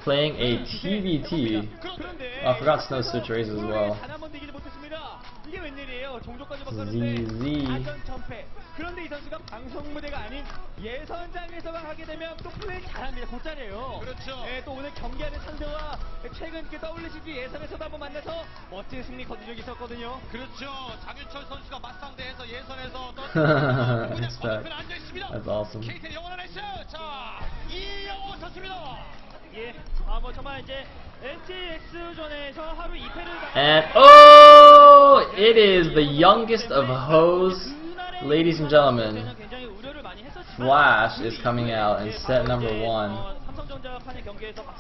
playing a TBT. Oh, I forgot Snow switch races as well. ZZ. 그런데 이 선수가 방송 무대가 아닌 예선장에서가 하게 되면 또 플레이 잘합니다. 곧잘해요. 그렇죠. 예, 또 오늘 경기하는 상대와 최근 그 WCG 예선에서도 한번 만나서 멋진 승리 거둔 적이 있었거든요. 그렇죠. 장윤철 선수가 맞상대해서 예선에서 앉아 있습니다. That's awesome. KT의 영원한 에이스. 자, 이영호 선수입니다. 예, 뭐 정말 이제 NTX전에서 하루 2패를 And oh, it is the youngest of hoes. Ladies and gentlemen, Flash is coming out in set number 1.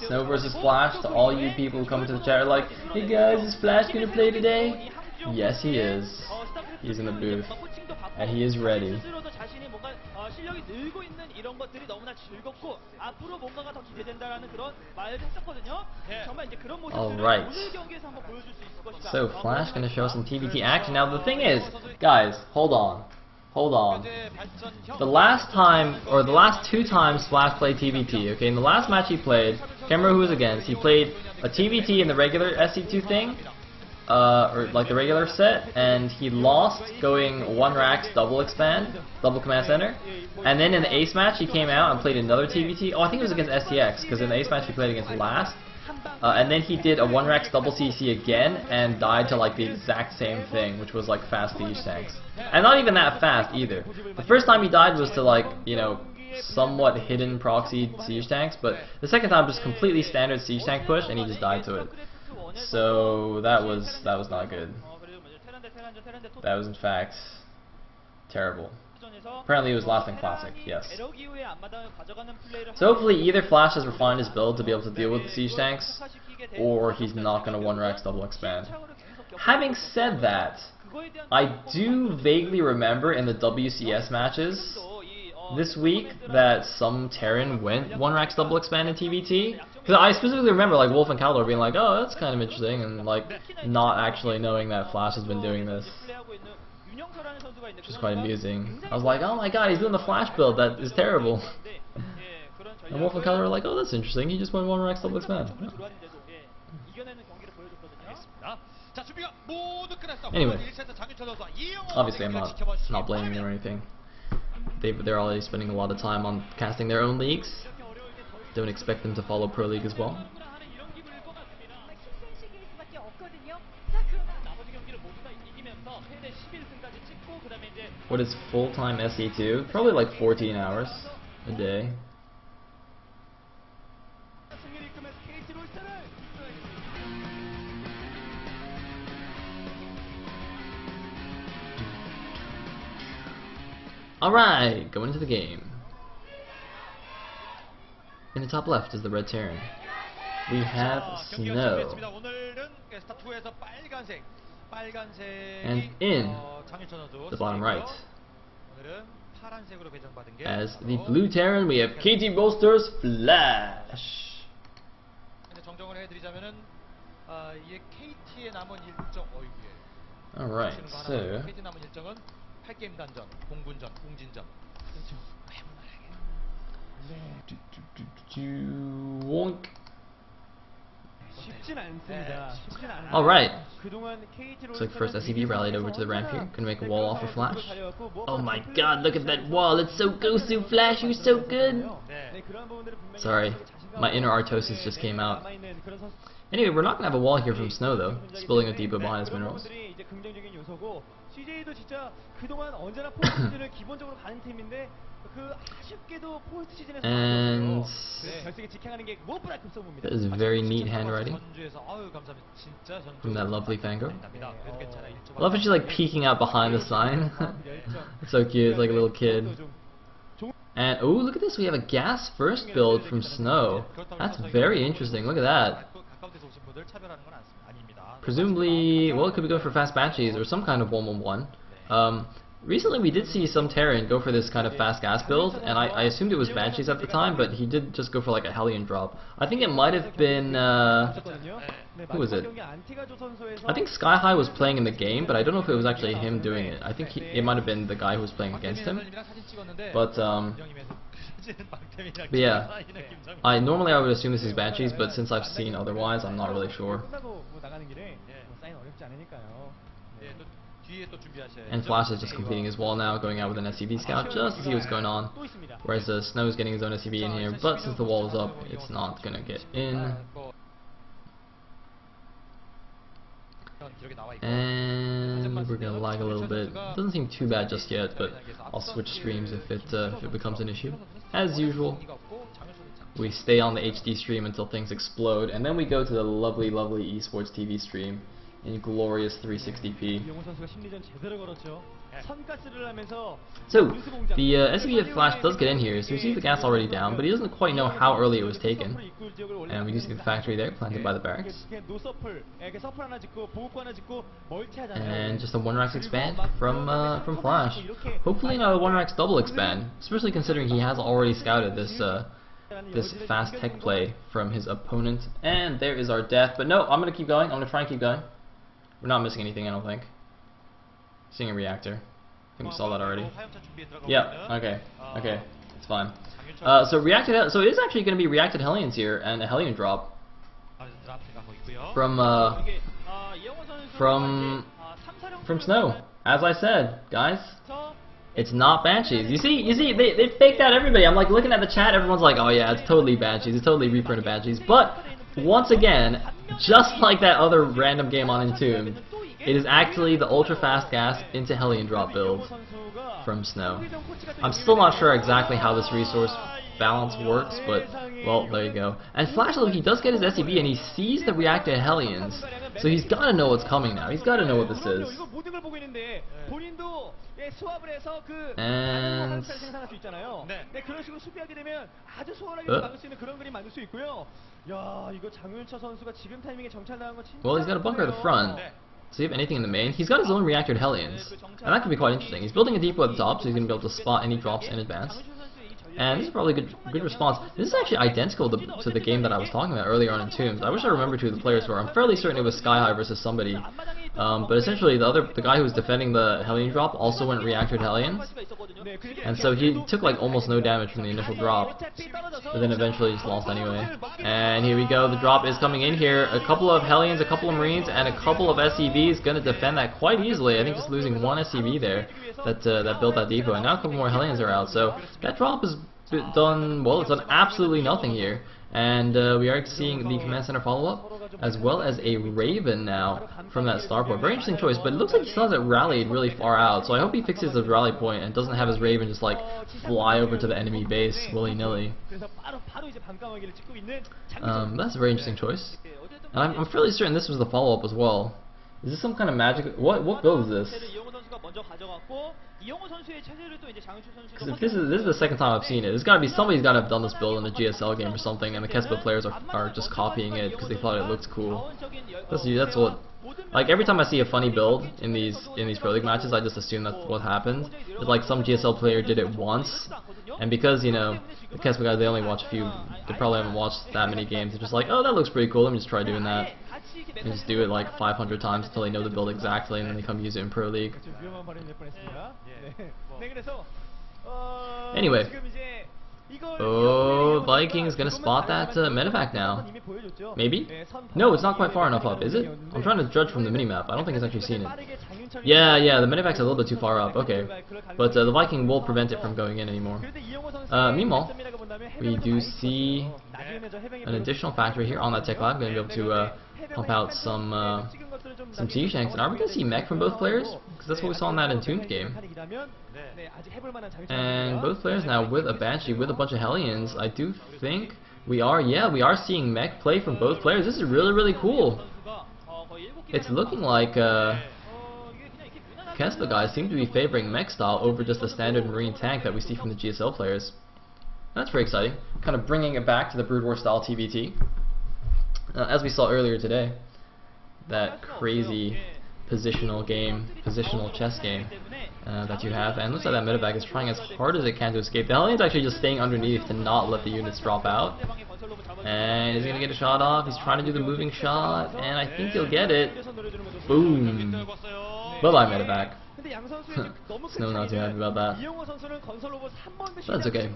Snow versus Flash. To all you people who come to the chat are like, hey guys, is Flash gonna play today? Yes, he is. He's in the booth. And he is ready. Alright. So, Flash gonna show some TBT action. Now, the thing is, guys, hold on. Hold on. The last time, or the last 2 times Flash played TBT, okay, in the last match he played, can't remember who he was against, he played a TBT in the regular SC2 thing, or like the regular set, and he lost going 1 racks double expand, double command center, and then in the ace match he came out and played another TBT. Oh, I think it was against STX, because in the ace match he played against last, and then he did a 1 racks double CC again and died to like the exact same thing, which was like fast siege tanks. And not even that fast either. The first time he died was to like, you know, somewhat hidden proxy siege tanks, but the second time just completely standard siege tank push and he just died to it. So that was not good. That was in fact terrible. Apparently it was last in Classic, yes. So hopefully either Flash has refined his build to be able to deal with the siege tanks, or he's not going to 1-rex double expand. Having said that, I do vaguely remember in the WCS matches this week that some Terran went 1-rex double expand in TBT. Because I specifically remember like Wolf and Caldor being like, oh, that's kind of interesting, and like not actually knowing that Flash has been doing this. Which is quite amusing. I was like, oh my god, he's doing the Flash build, that is terrible. And Wolf and Caldor were like, oh, that's interesting, he just went 1-rex double expand. Yeah. Anyway, obviously I'm not blaming them or anything. They're already spending a lot of time on casting their own leagues. Don't expect them to follow Pro League as well. What is full-time SE2? Probably like 14 hours a day. Alright, going into the game. In the top left is the red Terran. We have Snow. And in the bottom right, as the blue Terran, we have KT Bolster's Flash. Alright, so wonk. Alright. Looks like first SCB rallied over to the ramp here. Gonna make a wall off of Flash. Oh my god, look at that wall. It's so Gosu, Flash, you're so good. Sorry, my inner Artosis just came out. Anyway, we're not gonna have a wall here from Snow though. Spilling a depot behind his minerals. And that is very neat handwriting from that lovely Fango. I love how she's like peeking out behind the sign. It's so cute, it's like a little kid. And oh, look at this, we have a gas first build from Snow. That's very interesting, look at that. Presumably, well, it could be going for fast banshees or some kind of 1-1-1. recently we did see some Terran go for this kind of fast gas build, and I assumed it was Banshees at the time, but he did just go for like a Hellion drop. I think it might have been, who was it? I think Sky High was playing in the game, but I don't know if it was actually him doing it. I think it might have been the guy who was playing against him. But yeah, normally I would assume this is Banshees, but since I've seen otherwise, I'm not really sure. And Flash is just completing his wall now, going out with an SCV scout just to see what's going on. Whereas Snow is getting his own SCV in here, but since the wall is up, it's not gonna get in. And we're gonna lag a little bit. Doesn't seem too bad just yet, but I'll switch streams if it becomes an issue. As usual, we stay on the HD stream until things explode, and then we go to the lovely, lovely esports TV stream in glorious 360p. So, the SPL Flash does get in here, so we see the gas already down, but he doesn't quite know how early it was taken. And we do see the factory there, planted by the barracks. And just a 1-Rax expand from Flash. Hopefully not a 1-Rax double expand, especially considering he has already scouted this this fast tech play from his opponent. And there is our death, but no, I'm going to keep going, I'm going to try and keep going. We're not missing anything, I don't think. Seeing a reactor. I think we saw that already. Yeah, okay, it's fine. So it is actually going to be reacted Hellions here, and a Hellion drop from Snow. As I said, guys, it's not Banshees. You see, they faked out everybody. I'm like looking at the chat, everyone's like, oh yeah, it's totally Banshees, it's totally reprinted Banshees. But once again, just like that other random game on Entombed, it is actually the ultra fast gas into Hellion drop build from Snow. I'm still not sure exactly how this resource balance works, but well, there you go. And Flash, look, he does get his SCV and he sees the reacted Hellions, so he's got to know what's coming now. He's got to know what this is. And well, he's got a bunker at the front. See if anything in the main. He's got his own reactored Hellions, and that could be quite interesting. He's building a depot at the top, so he's going to be able to spot any drops in advance. And this is probably a good response. This is actually identical to the game that I was talking about earlier on in Tombs. I wish I remembered who the players were. I'm fairly certain it was Sky High versus somebody. But essentially, the guy who was defending the Hellion drop also went reactored Hellions, and so he took like almost no damage from the initial drop, but then eventually just lost anyway. And here we go. The drop is coming in here. A couple of Hellions, a couple of Marines, and a couple of SCVs going to defend that quite easily. I think just losing one SCV there that built that depot, and now a couple more Hellions are out. So that drop is done, well, it's done absolutely nothing here. And we are seeing the command center follow-up, as well as a Raven now from that starport. Very interesting choice, but it looks like he still hasn't rallied really far out, so I hope he fixes his rally point and doesn't have his Raven just like fly over to the enemy base willy-nilly. That's a very interesting choice. And I'm fairly certain this was the follow-up as well. Is this some kind of magic? What build is this? Because if this is the second time I've seen it, somebody's got to have done this build in a GSL game or something, and the Kespa players are just copying it because they thought it looked cool. That's what. Like every time I see a funny build in these Pro League matches, I just assume that's what happened. It's like some GSL player did it once, and because the Kespa guys, they only watch a few, they probably haven't watched that many games. They're just like, oh, that looks pretty cool. Let me just try doing that. And just do it like 500 times until they know the build exactly, and then they come use it in Pro League. Anyway, oh, Viking's gonna spot that medevac now. Maybe? No, it's not quite far enough up, is it? I'm trying to judge from the minimap. I don't think it's actually seen it. Yeah, the medevac's a little bit too far up. Okay, but the Viking will prevent it from going in anymore. Meanwhile, we do see an additional factory here on that tech lab. Going to be able to pump out some T-Shanks. And are we going to see mech from both players? Because that's what we saw in that Entombed game. And both players now with a Banshee, with a bunch of Hellions. I do think we are seeing mech play from both players. This is really, really cool. It's looking like Kespa guys seem to be favoring mech style over just the standard Marine tank that we see from the GSL players. That's very exciting. Kind of bringing it back to the Brood War style TVT. As we saw earlier today, that crazy positional game, positional chess game that you have. And looks like that medevac is trying as hard as it can to escape. The Hellions actually just staying underneath to not let the units drop out. And he's gonna get a shot off. He's trying to do the moving shot, and I think he'll get it. Boom. Bye-bye, medevac. Snow not too happy about that. But that's okay.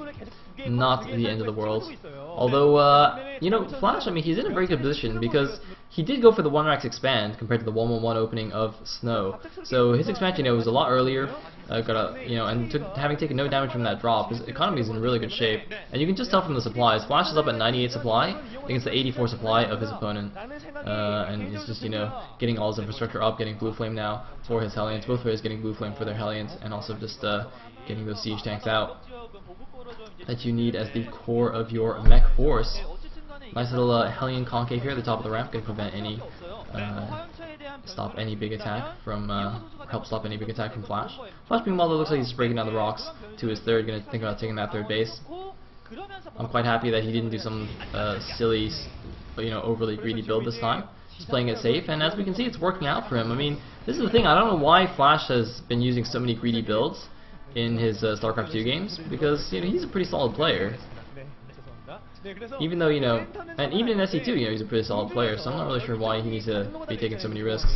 Not the end of the world. Although, you know, Flash, I mean, he's in a very good position because he did go for the 1-rax expand compared to the 1-1-1 opening of Snow. So his expansion, was a lot earlier. And having taken no damage from that drop, his economy is in really good shape. And you can just tell from the supplies. Flash is up at 98 supply against the 84 supply of his opponent. And he's just, getting all his infrastructure up, getting Blue Flame now for his Hellions. Both players getting Blue Flame for their Hellions, and also just getting those siege tanks out that you need as the core of your mech force. Nice little Hellion concave here at the top of the ramp, can prevent any stop any big attack from help stop any big attack from Flash. Flash meanwhile looks like he's breaking down the rocks to his third, gonna think about taking that third base. I'm quite happy that he didn't do some silly, overly greedy build this time. He's playing it safe, and as we can see, it's working out for him. I mean, this is the thing, I don't know why Flash has been using so many greedy builds in his StarCraft 2 games, because he's a pretty solid player. Even though, and even in SC2, he's a pretty solid player, so I'm not really sure why he needs to be taking so many risks.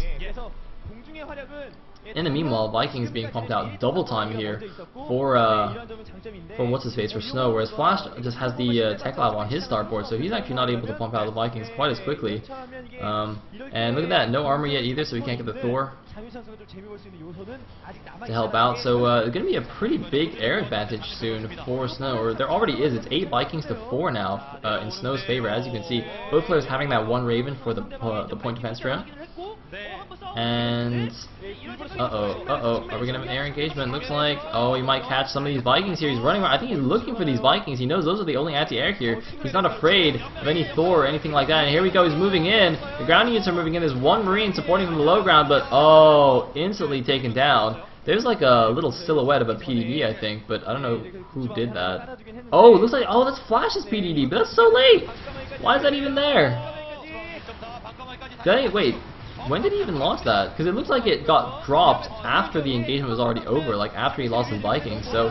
In the meanwhile, Vikings being pumped out double time here for what's-his-face, for Snow, whereas Flash just has the Tech Lab on his starboard, so he's actually not able to pump out the Vikings quite as quickly. And look at that, no armor yet either, so he can't get the Thor to help out. So it's going to be a pretty big air advantage soon for Snow, or there already is. It's 8 Vikings to 4 now in Snow's favor, as you can see. Both players having that one Raven for the point defense trim. And are we gonna have an air engagement? Looks like, he might catch some of these Vikings here. He's running around. I think he's looking for these Vikings. He knows those are the only anti-air here. He's not afraid of any Thor or anything like that. And here we go, he's moving in. The ground units are moving in. There's one Marine supporting from the low ground, but instantly taken down. There's like a little silhouette of a PDD, I think, but I don't know who did that. It looks like, that's Flash's PDD, but that's so late. Why is that even there? Wait. When did he even launch that? Because it looks like it got dropped after the engagement was already over, like after he lost his Vikings. So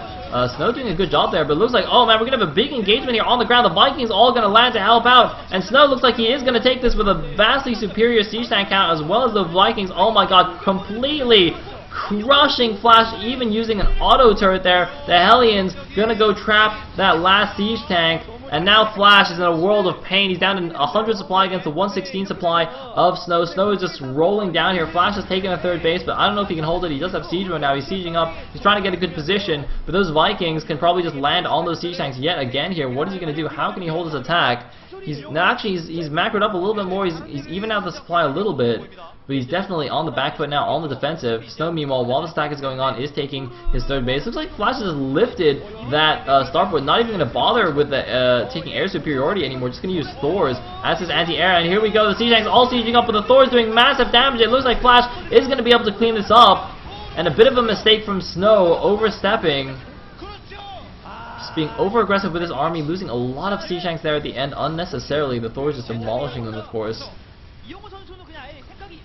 Snow doing a good job there, but it looks like, oh man, we're going to have a big engagement here on the ground. The Vikings all going to land to help out, and Snow looks like he is going to take this with a vastly superior siege tank count, as well as the Vikings, oh my god, completely crushing Flash, even using an auto turret there. The Hellions going to go trap that last siege tank. And now Flash is in a world of pain. He's down to 100 supply against the 116 supply of Snow. Snow is just rolling down here. Flash has taken a third base, but I don't know if he can hold it. He does have siege mode now. He's sieging up. He's trying to get a good position, but those Vikings can probably just land on those siege tanks yet again here. What is he going to do? How can he hold his attack? He's macroed up a little bit more. He's even out the supply a little bit, but he's definitely on the back foot now, on the defensive. Snow, meanwhile, while the stack is going on, is taking his third base. Looks like Flash has lifted that starboard, not even going to bother with the taking air superiority anymore, just going to use Thors as his anti-air. And here we go, the siege tanks all sieging up, but the Thors doing massive damage. It looks like Flash is going to be able to clean this up, and a bit of a mistake from Snow, overstepping. Just being over-aggressive with his army, losing a lot of siege tanks there at the end unnecessarily. The Thors just demolishing them, of course.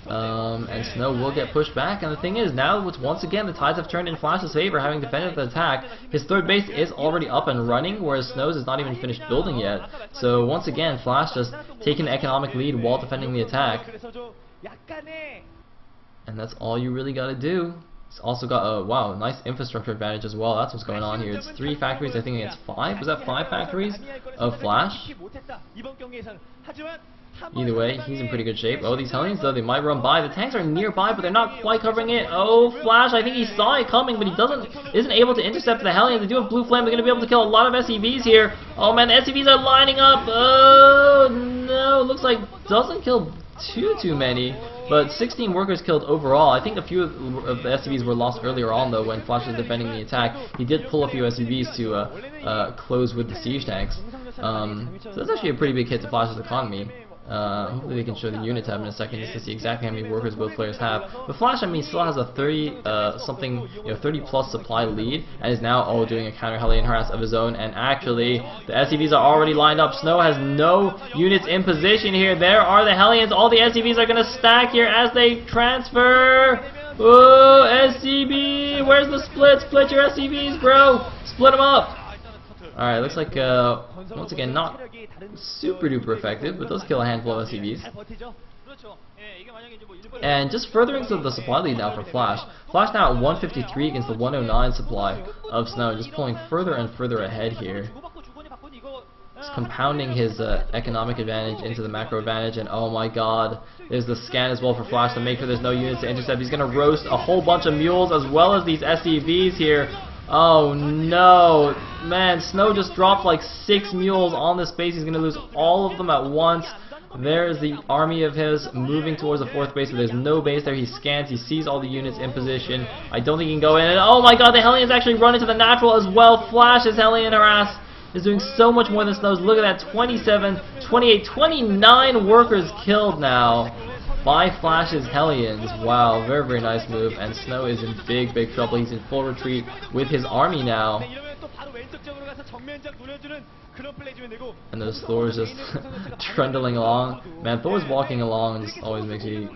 And Snow will get pushed back, and the thing is, now once again the tides have turned in Flash's favor, having defended the attack. His third base is already up and running, whereas Snow's is not even finished building yet. So once again, Flash just taking the economic lead while defending the attack. And that's all you really gotta do. It's also got a nice infrastructure advantage as well. That's what's going on here. It's 3 factories, I think it's 5. Was that 5 factories of Flash? Either way, he's in pretty good shape. These Hellions, though, they might run by. The tanks are nearby, but they're not quite covering it. Flash, I think he saw it coming, but he isn't able to intercept the Hellions. They do have Blue Flame. They're going to be able to kill a lot of SCVs here. Oh, man, the SCVs are lining up. Oh, no. Looks like doesn't kill too many, but 16 workers killed overall. I think a few of the SCVs were lost earlier on, though, when Flash was defending the attack. He did pull a few SCVs to close with the siege tanks. So that's actually a pretty big hit to Flash's economy. Hopefully they can show the unit tab in a second just to see exactly how many workers both players have. But Flash, I mean, still has a 30 plus supply lead, and is now doing a counter Hellion harass of his own. And actually, the SCVs are already lined up. Snow has no units in position here. There are the Hellions. All the SCVs are going to stack here as they transfer. Oh, SCV, where's the split? Split your SCVs, bro. Split them up. Alright, looks like, once again, not super duper effective, but does kill a handful of SCVs. And just furthering the supply lead now for Flash. Flash now at 153 against the 109 supply of Snow, just pulling further and further ahead here. Just compounding his economic advantage into the macro advantage, and oh my god, there's the scan as well for Flash to make sure there's no units to intercept. He's going to roast a whole bunch of mules as well as these SCVs here. Oh no, man, Snow just dropped like 6 mules on this base. He's going to lose all of them at once. There's the army of his moving towards the 4th base, but there's no base there. He scans, he sees all the units in position. I don't think he can go in, and oh my god, the Hellions actually run into the natural as well. Flash's Hellion harass is doing so much more than Snow's. Look at that, 27, 28, 29 workers killed now by Flash's Hellions. Wow, very, very nice move. And Snow is in big, big trouble. He's in full retreat with his army now. And those Thors just trundling along. Man, Thor's walking along just always makes me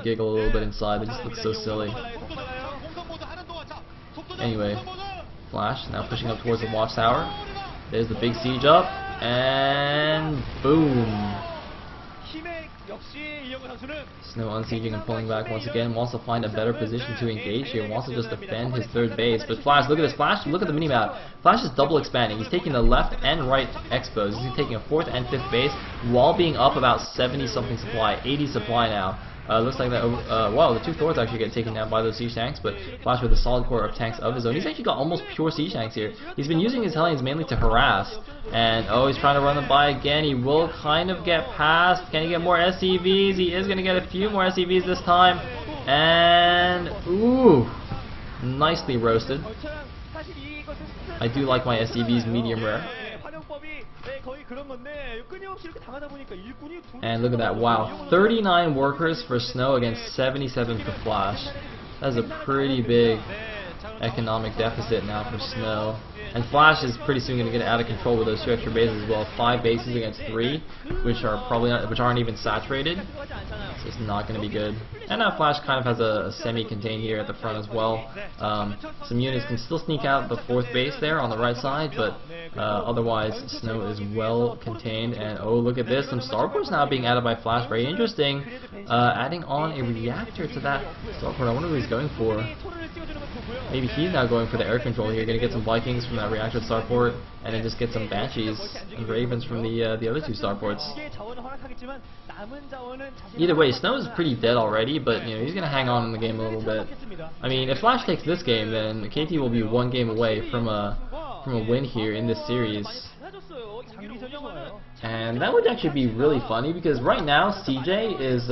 giggle a little bit inside. They just look so silly. Anyway, Flash now pushing up towards the watchtower. There's the big siege up, and boom. Snow unsieging and pulling back once again. Wants to find a better position to engage here. Wants to just defend his 3rd base. But Flash, look at this. Flash, look at the minimap. Flash is double expanding. He's taking the left and right expos. He's taking a 4th and 5th base while being up about 70 something supply, 80 supply now. Looks like that. Wow, the 2 Thors actually get taken down by those siege tanks, but Flash with a solid core of tanks of his own. He's actually got almost pure siege tanks here. He's been using his Hellions mainly to harass, and he's trying to run them by again. He will kind of get past. Can he get more SCVs? He is going to get a few more SCVs this time, and ooh, nicely roasted. I do like my SCVs medium rare. And look at that, wow, 39 workers for Snow against 77 for Flash. That's a pretty big economic deficit now for Snow. And Flash is pretty soon going to get out of control with those 2 extra bases as well. 5 bases against 3, which aren't even saturated. So it's not going to be good. And now Flash kind of has a semi-contain here at the front as well. Some units can still sneak out the 4th base there on the right side, but otherwise Snow is well contained. And oh, look at this, some starports now being added by Flash. Very interesting. Adding on a reactor to that starport. I wonder what he's going for. Maybe he's now going for the air control here. Going to get some Vikings from that reactor starport, and then just get some Banshees and Ravens from the other 2 starports. Either way, Snow is pretty dead already, but he's going to hang on in the game a little bit. I mean, if Flash takes this game, then KT will be 1 game away from a win here in this series. And that would actually be really funny, because right now CJ is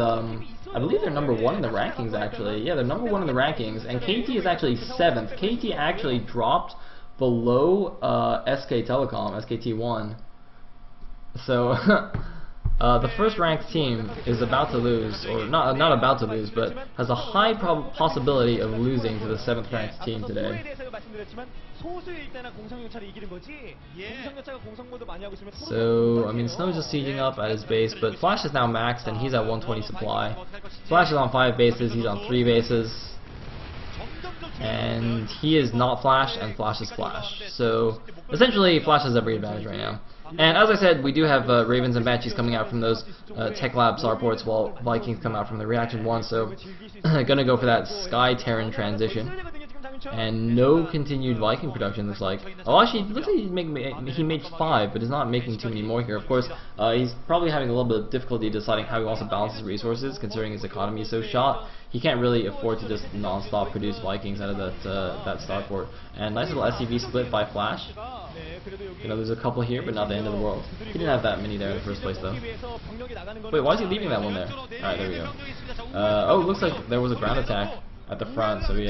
I believe they're number 1 in the rankings, actually. Yeah, they're number 1 in the rankings, and KT is actually 7th. KT actually dropped below SK Telecom, SKT1. So the first ranked team is about to lose, or not about to lose, but has a high possibility of losing to the 7th ranked team today. So, I mean, Snow's just sieging up at his base, but Flash is now maxed and he's at 120 supply. Flash is on 5 bases, he's on 3 bases. And he is not Flash, and Flash is Flash. So, essentially, Flash has every advantage right now. And as I said, we do have Ravens and Banshees coming out from those Tech Lab starports, while Vikings come out from the Reaction 1, so gonna go for that Sky Terran transition. And no continued Viking production, looks like. Oh, actually, it looks like he made 5, but is not making too many more here. Of course, he's probably having a little bit of difficulty deciding how he wants to balance his resources, considering his economy is so shot. He can't really afford to just non-stop produce Vikings out of that starport. And nice little SCV split by Flash. There's a couple here, but not the end of the world. He didn't have that many there in the first place, though. Wait, why is he leaving that one there? Alright, there we go. Oh, it looks like there was a ground attack at the front, so he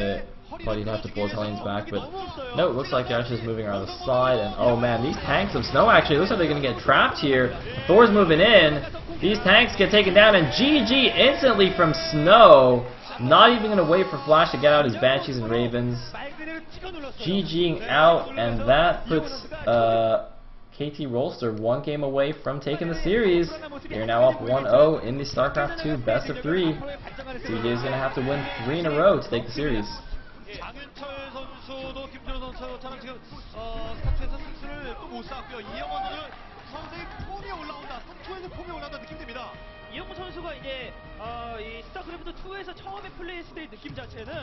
thought he'd have to pull his Hellions back, but no, it looks like they're actually just moving around the side, and oh man, these tanks of Snow actually looks like they're going to get trapped here. Thor's moving in, These tanks get taken down, and GG instantly from Snow. Not even going to wait for Flash to get out his Banshees and Ravens. GGing out, and that puts KT Rolster one game away from taking the series. They're now up 1-0 in the StarCraft 2 best of 3. CJ is going to have to win 3 in a row to take the series. 이영호 선수가 이제 이 스타크래프트 2에서 처음에 플레이했을 때의 느낌 자체는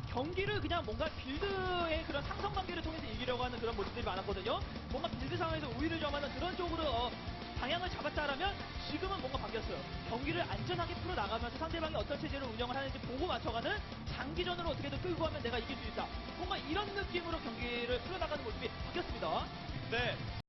경기를 그냥 뭔가 빌드의 그런 상성 관계를 통해서 이기려고 하는 그런 모습들이 많았거든요. 뭔가 빌드 상황에서 우위를 점하는 그런 쪽으로 방향을 잡았다라면 지금은 뭔가 바뀌었어요. 경기를 안전하게 풀어나가면서 상대방이 어떤 체제로 운영을 하는지 보고 맞춰가는 장기전으로 어떻게든 끌고 가면 내가 이길 수 있다. 뭔가 이런 느낌으로 경기를 풀어나가는 모습이 바뀌었습니다. 네.